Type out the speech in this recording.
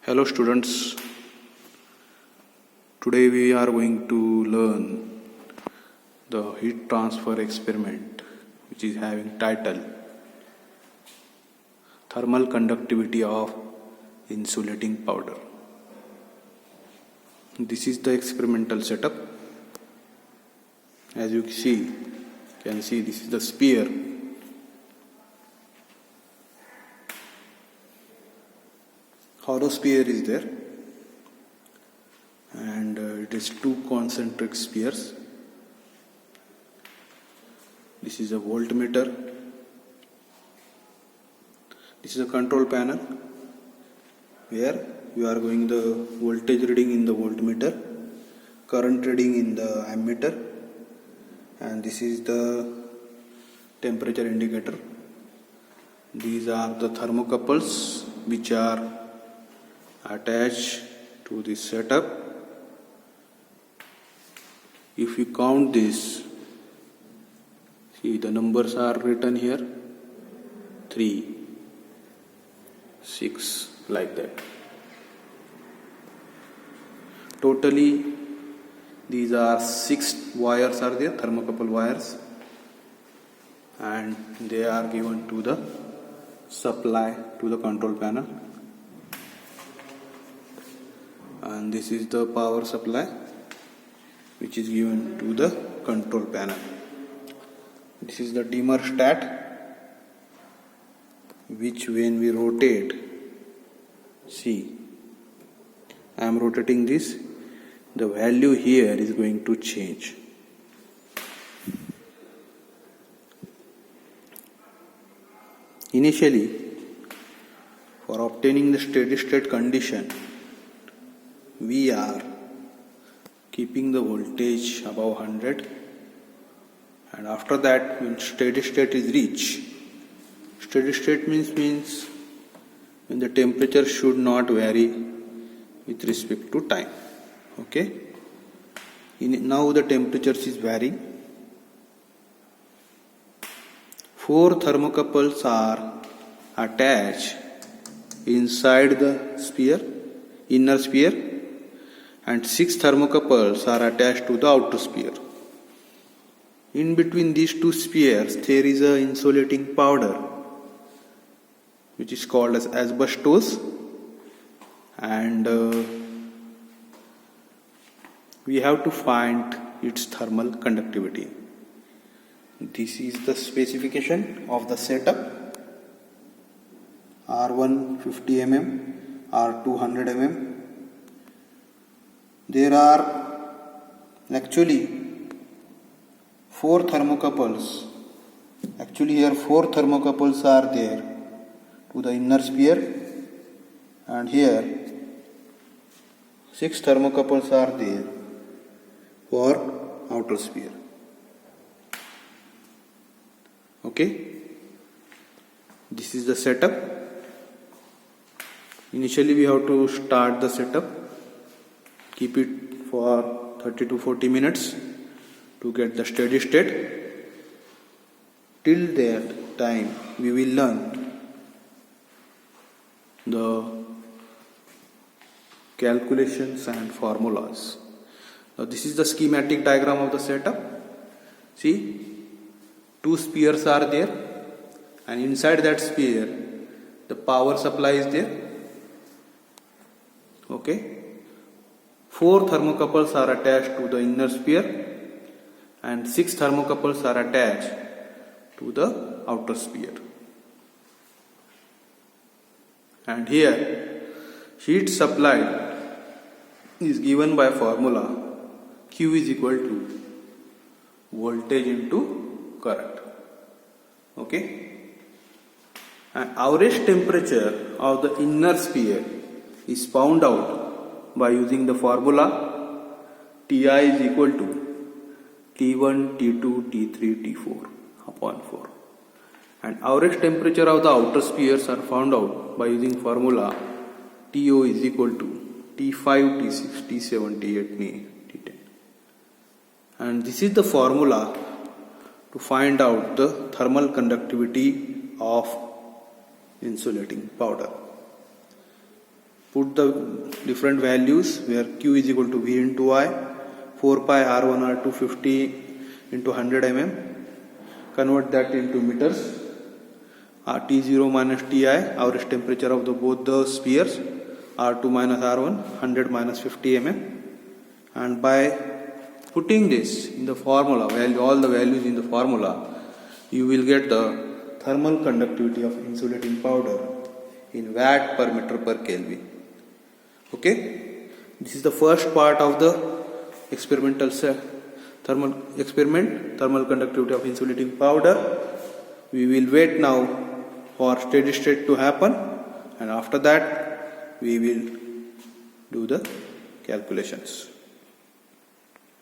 Hello students, today we are going to learn the heat transfer experiment which is having title Thermal Conductivity of Insulating Powder. This is the experimental setup. As you can see this is the sphere. Hollow sphere is there and it is two concentric spheres. This is a voltmeter. This is a control panel where you are going the voltage reading in the voltmeter, current reading in the ammeter, and this is the temperature indicator. These are the thermocouples which are attached to this setup. If you count this, see the numbers are written here 3, 6 like that. Totally these are 6 wires are there, thermocouple wires, and they are given to the supply to the control panel. And this is the power supply which is given to the control panel. This is the dimmer stat which when we rotate, see I am rotating this, the value here is going to change. Initially, for obtaining the steady state condition, we are keeping the voltage above 100, and after that when steady state is reached, steady state means when the temperature should not vary with respect to time. Okay, now the temperatures is varying. 4 thermocouples are attached inside the sphere, inner sphere, and 6 thermocouples are attached to the outer sphere. In between these two spheres there is a insulating powder which is called as asbestos, and we have to find its thermal conductivity. This is the specification of the setup. R1 50 mm, R2 100 mm. There are actually 4 thermocouples. Actually here 4 thermocouples are there to the inner sphere, and here 6 thermocouples are there for outer sphere. Okay, this is the setup. Initially we have to start the setup. Keep it for 30 to 40 minutes to get the steady state. Till that time we will learn the calculations and formulas. Now this is the schematic diagram of the setup. See, 2 spheres are there, and inside that sphere the power supply is there. Okay, 4 thermocouples are attached to the inner sphere and 6 thermocouples are attached to the outer sphere. And here heat supplied is given by formula Q is equal to voltage into current. Okay, and average temperature of the inner sphere is found out by using the formula Ti is equal to T1, T2, T3, T4 upon 4. And average temperature of the outer spheres are found out by using formula To is equal to T5, T6, T7, T8, T10. And this is the formula to find out the thermal conductivity of insulating powder. put the different values where Q is equal to V into I, 4 pi R1 R2 50 into 100 mm, convert that into meters, T0 minus Ti, average temperature of both the spheres, R2 minus R1, 100 minus 50 mm, and by putting this in the formula, all the values in the formula, you will get the thermal conductivity of insulating powder in watt per meter per Kelvin. Okay, this is the first part of the experimental thermal conductivity of insulating powder. We will wait now for steady state to happen, and after that we will do the calculations.